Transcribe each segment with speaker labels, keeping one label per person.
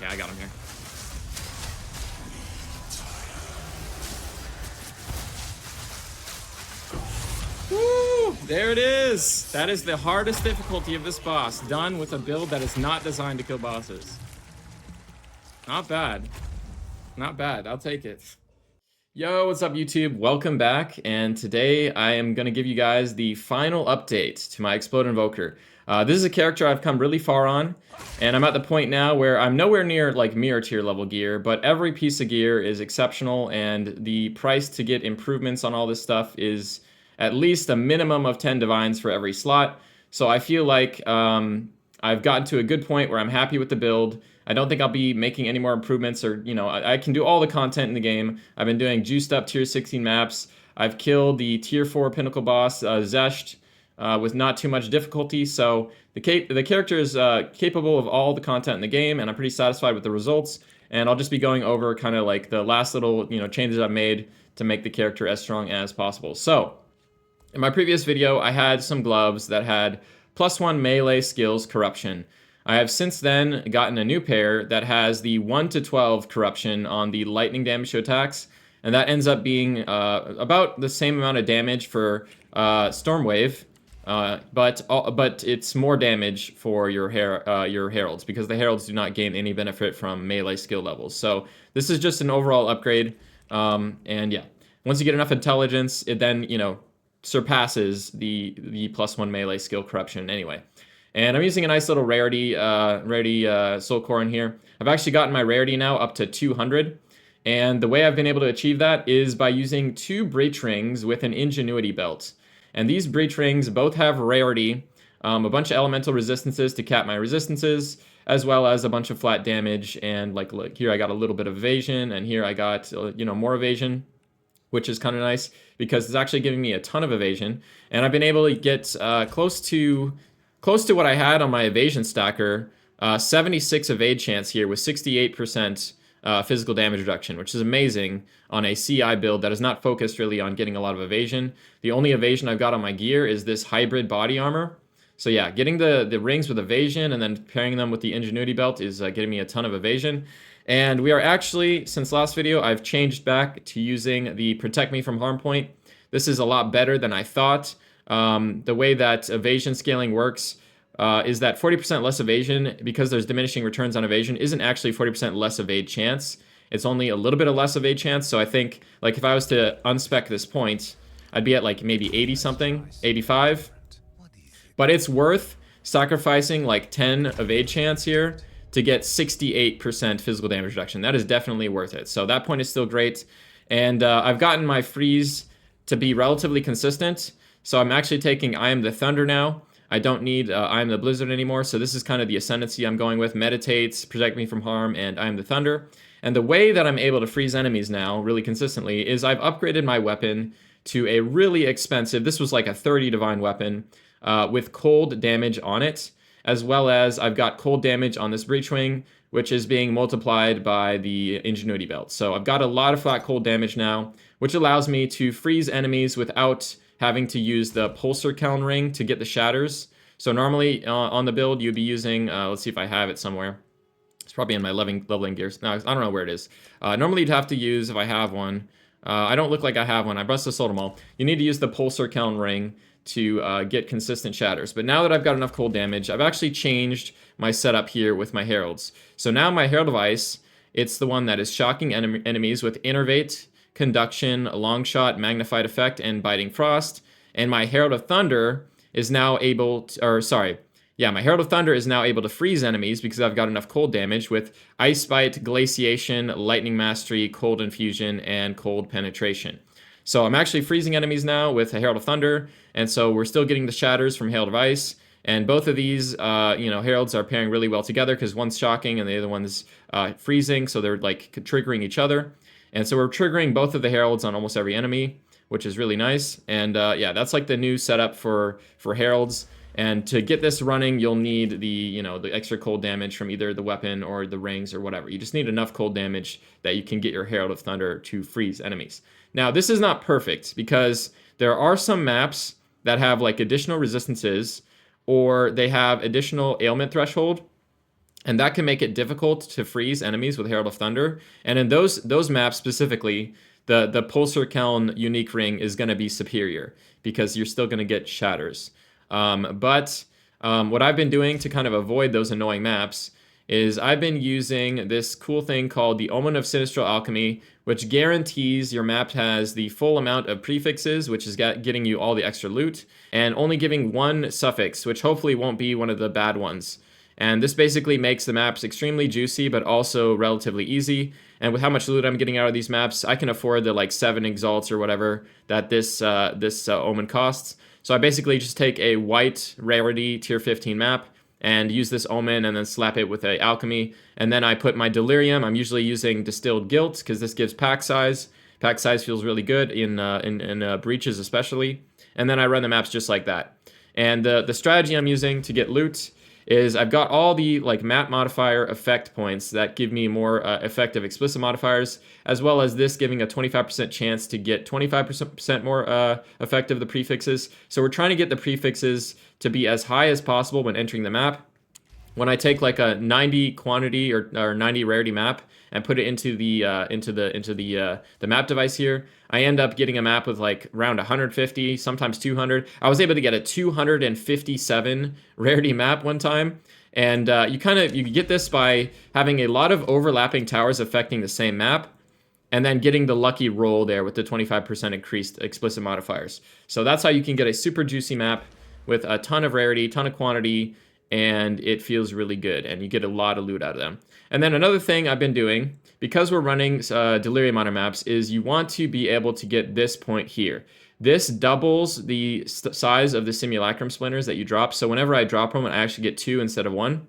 Speaker 1: Okay, I got him here. Woo! There it is! That is the hardest difficulty of this boss, done with a build that is not designed to kill bosses. Not bad. Not bad, I'll take it. Yo, what's up YouTube? Welcome back, and today I am going to give you guys the final update to my Explode Invoker. This is a character I've come really far on, and I'm at the point now where I'm nowhere near like mirror tier level gear, but every piece of gear is exceptional, and the price to get improvements on all this stuff is at least a minimum of 10 divines for every slot. So I feel like I've gotten to a good point where I'm happy with the build. I don't think I'll be making any more improvements, or, you know, I can do all the content in the game. I've been doing juiced up tier 16 maps. I've killed the tier 4 pinnacle boss, Zesht, with not too much difficulty. So the character is capable of all the content in the game, and I'm pretty satisfied with the results. And I'll just be going over kind of like the last little, you know, changes I've made to make the character as strong as possible. So in my previous video, I had some gloves that had +1 melee skills corruption. I have since then gotten a new pair that has the 1 to 12 corruption on the lightning damage to attacks, and that ends up being about the same amount of damage for Stormwave, but it's more damage for your heralds, because the heralds do not gain any benefit from melee skill levels. So this is just an overall upgrade, and yeah, once you get enough intelligence, it then, you know, surpasses the +1 melee skill corruption anyway. And I'm using a nice little rarity soul core in here. I've actually gotten my rarity now up to 200. And the way I've been able to achieve that is by using 2 breach rings with an ingenuity belt. And these breach rings both have rarity, a bunch of elemental resistances to cap my resistances, as well as a bunch of flat damage. And like, look, here I got a little bit of evasion, and here I got, you know, more evasion, which is kind of nice because it's actually giving me a ton of evasion. And I've been able to get close to what I had on my evasion stacker, 76 evade chance here with 68% physical damage reduction, which is amazing on a CI build that is not focused really on getting a lot of evasion. The only evasion I've got on my gear is this hybrid body armor. So yeah, getting the rings with evasion and then pairing them with the ingenuity belt is getting me a ton of evasion. And we are actually, since last video, I've changed back to using the Protect Me from Harm point. This is a lot better than I thought. The way that evasion scaling works is that 40% less evasion, because there's diminishing returns on evasion, isn't actually 40% less evade chance. It's only a little bit of less evade chance. So I think, like, if I was to unspec this point, I'd be at like maybe 80 something, 85. But it's worth sacrificing like 10 evade chance here to get 68% physical damage reduction. That is definitely worth it. So that point is still great. And I've gotten my freeze to be relatively consistent. So I'm actually taking I Am the Thunder now. I don't need I Am the Blizzard anymore. So this is kind of the Ascendancy I'm going with. Meditates, Protect Me from Harm, and I Am the Thunder. And the way that I'm able to freeze enemies now really consistently is I've upgraded my weapon to a really expensive, this was like a 30 divine weapon with cold damage on it, as well as I've got cold damage on this breach wing, which is being multiplied by the ingenuity belt. So I've got a lot of flat cold damage now, which allows me to freeze enemies without having to use the pulsar kiln ring to get the shatters. So normally on the build, you'd be using, let's see if I have it somewhere. It's probably in my leveling gears. No, I don't know where it is. Normally you'd have to use, if I have one, I don't look like I have one. I must have sold them all. You need to use the pulsar kiln ring to get consistent shatters. But now that I've got enough cold damage, I've actually changed my setup here with my heralds. So now my Herald of Ice, it's the one that is shocking enemies with Innervate, Conduction, Long Shot, Magnified Effect, and Biting Frost. And my Herald of Thunder is now able to, my Herald of Thunder is now able to freeze enemies because I've got enough cold damage with Ice Bite, Glaciation, Lightning Mastery, Cold Infusion, and Cold Penetration. So I'm actually freezing enemies now with a Herald of Thunder, and so we're still getting the shatters from Herald of Ice. And both of these, heralds are pairing really well together because one's shocking and the other one's freezing, so they're like triggering each other. And so we're triggering both of the heralds on almost every enemy, which is really nice. And yeah, that's like the new setup for heralds. And to get this running, you'll need the extra cold damage from either the weapon or the rings or whatever. You just need enough cold damage that you can get your Herald of Thunder to freeze enemies. Now, this is not perfect because there are some maps that have like additional resistances, or they have additional ailment threshold. And that can make it difficult to freeze enemies with Herald of Thunder. And in those maps specifically, the Pulsar Keln unique ring is going to be superior because you're still going to get shatters. But what I've been doing to kind of avoid those annoying maps is I've been using this cool thing called the Omen of Sinistral Alchemy, which guarantees your map has the full amount of prefixes, which is getting you all the extra loot, and only giving one suffix, which hopefully won't be one of the bad ones. And this basically makes the maps extremely juicy, but also relatively easy. And with how much loot I'm getting out of these maps, I can afford the like 7 exalts or whatever that this Omen costs. So I basically just take a white rarity tier 15 map and use this Omen and then slap it with a alchemy. And then I put my Delirium. I'm usually using Distilled Guilt because this gives pack size. Pack size feels really good in breaches especially. And then I run the maps just like that. And the strategy I'm using to get loot is I've got all the like map modifier effect points that give me more effective explicit modifiers, as well as this giving a 25% chance to get 25% more effective the prefixes. So we're trying to get the prefixes to be as high as possible when entering the map. When I take like a 90 quantity or 90 rarity map and put it into the map device here, I end up getting a map with like around 150, sometimes 200. I was able to get a 257 rarity map one time, and you get this by having a lot of overlapping towers affecting the same map, and then getting the lucky roll there with the 25% increased explicit modifiers. So that's how you can get a super juicy map with a ton of rarity, ton of quantity, and it feels really good, and you get a lot of loot out of them. And then another thing I've been doing, because we're running Delirium on our maps, is you want to be able to get this point here. This doubles the size of the Simulacrum Splinters that you drop, so whenever I drop them, I actually get 2 instead of 1.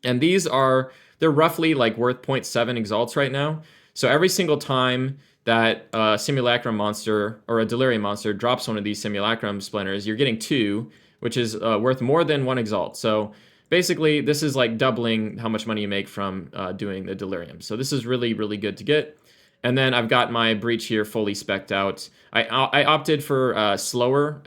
Speaker 1: And they're roughly like worth 0.7 exalts right now. So every single time that a Simulacrum monster or a Delirium monster drops one of these Simulacrum Splinters, you're getting 2, which is worth more than 1 exalt. So basically, this is like doubling how much money you make from doing the Delirium. So this is really, really good to get. And then I've got my breach here fully spec'd out. I opted for slower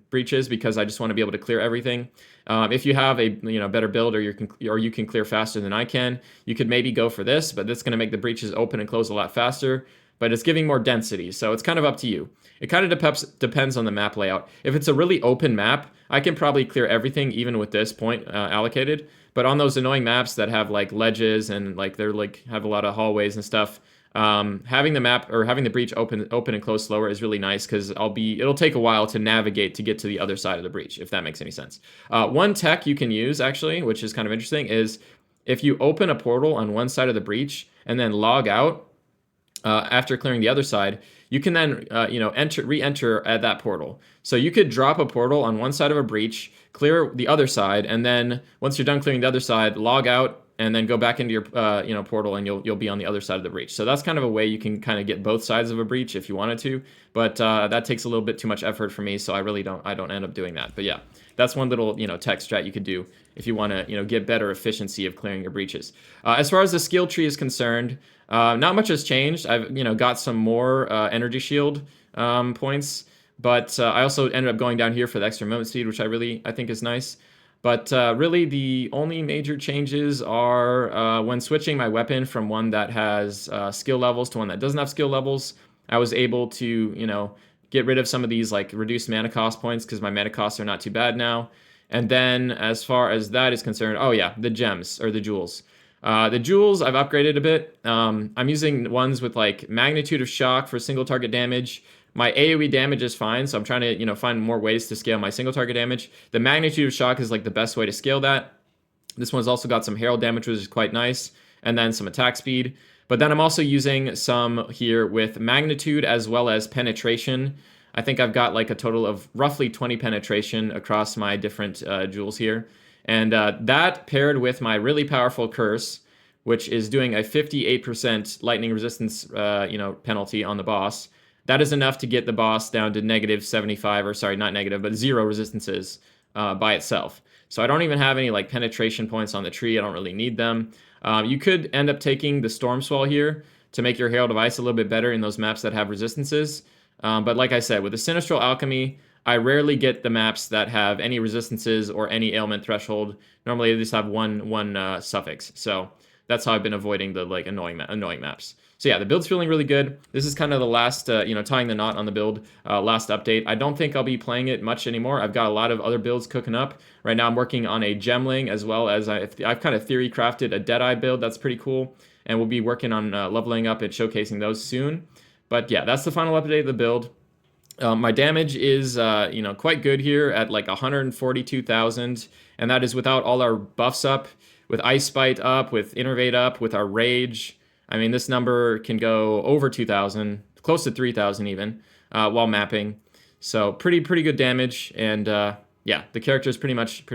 Speaker 1: breaches because I just want to be able to clear everything. If you have a better build or you can clear faster than I can, you could maybe go for this, but that's going to make the breaches open and close a lot faster. But it's giving more density, so it's kind of up to you. It kind of depends on the map layout. If it's a really open map, I can probably clear everything even with this point allocated. But on those annoying maps that have like ledges and like they're like have a lot of hallways and stuff, having the map or having the breach open and close slower is really nice because it'll take a while to navigate to get to the other side of the breach, if that makes any sense. One tech you can use actually, which is kind of interesting, is if you open a portal on one side of the breach and then log out after clearing the other side, you can then re-enter at that portal. So you could drop a portal on one side of a breach, clear the other side, and then once you're done clearing the other side, log out and then go back into your portal, and you'll be on the other side of the breach. So that's kind of a way you can kind of get both sides of a breach if you wanted to, but that takes a little bit too much effort for me, so I don't end up doing that. But yeah, that's one little tech strat you could do if you want to get better efficiency of clearing your breaches. As far as the skill tree is concerned, not much has changed. I've got some more energy shield points, but I also ended up going down here for the extra movement speed, which I think is nice. But really, the only major changes are when switching my weapon from one that has skill levels to one that doesn't have skill levels. I was able to, get rid of some of these like reduced mana cost points because my mana costs are not too bad now. And then as far as that is concerned, oh yeah, the gems or the jewels. The jewels I've upgraded a bit. I'm using ones with like magnitude of shock for single target damage. My AoE damage is fine, so I'm trying to, find more ways to scale my single target damage. The magnitude of shock is like the best way to scale that. This one's also got some Herald damage, which is quite nice, and then some attack speed. But then I'm also using some here with magnitude as well as penetration. I think I've got like a total of roughly 20 penetration across my different jewels here. And that paired with my really powerful curse, which is doing a 58% lightning resistance penalty on the boss. That is enough to get the boss down to negative 75, or sorry, not negative, but 0 resistances by itself. So I don't even have any like penetration points on the tree. I don't really need them. You could end up taking the Storm Swell here to make your Herald of Ice a little bit better in those maps that have resistances. But like I said, with the Sinistral Alchemy, I rarely get the maps that have any resistances or any ailment threshold. Normally they just have one suffix. So that's how I've been avoiding the like annoying maps. So yeah, the build's feeling really good. This is kind of the last, tying the knot on the build, last update. I don't think I'll be playing it much anymore. I've got a lot of other builds cooking up. Right now I'm working on a gemling, as well as I've kind of theory crafted a Deadeye build that's pretty cool. And we'll be working on leveling up and showcasing those soon. But yeah, that's the final update of the build. My damage is, quite good here at like 142,000, and that is without all our buffs up, with Ice Bite up, with Innervate up, with our Rage. I mean, this number can go over 2,000, close to 3,000 even, while mapping. So pretty good damage, and yeah, the character is pretty much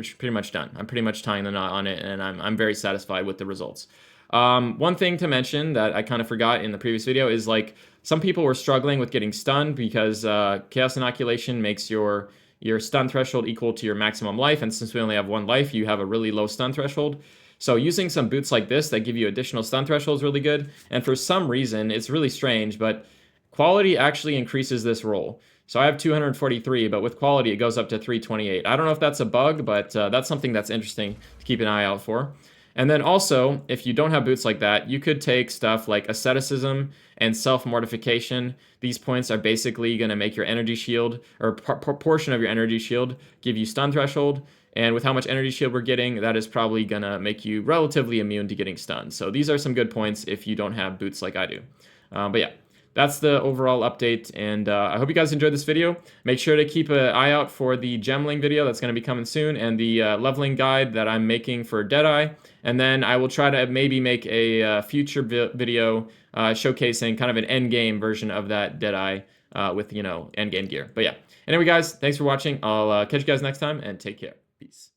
Speaker 1: done. I'm pretty much tying the knot on it, and I'm very satisfied with the results. One thing to mention that I kind of forgot in the previous video is like some people were struggling with getting stunned because Chaos Inoculation makes your stun threshold equal to your maximum life, and since we only have 1 life, you have a really low stun threshold. So using some boots like this that give you additional stun threshold is really good, and for some reason, it's really strange, but quality actually increases this roll. So I have 243, but with quality, it goes up to 328. I don't know if that's a bug, but that's something that's interesting to keep an eye out for. And then also, if you don't have boots like that, you could take stuff like Asceticism and Self-Mortification. These points are basically going to make your energy shield, or portion of your energy shield, give you stun threshold. And with how much energy shield we're getting, that is probably going to make you relatively immune to getting stunned. So these are some good points if you don't have boots like I do. But yeah, that's the overall update, and I hope you guys enjoyed this video. Make sure to keep an eye out for the gemling video that's going to be coming soon, and the leveling guide that I'm making for Deadeye. And then I will try to maybe make a future video showcasing kind of an endgame version of that Deadeye with, endgame gear. But yeah, anyway guys, thanks for watching. I'll catch you guys next time, and take care. Peace.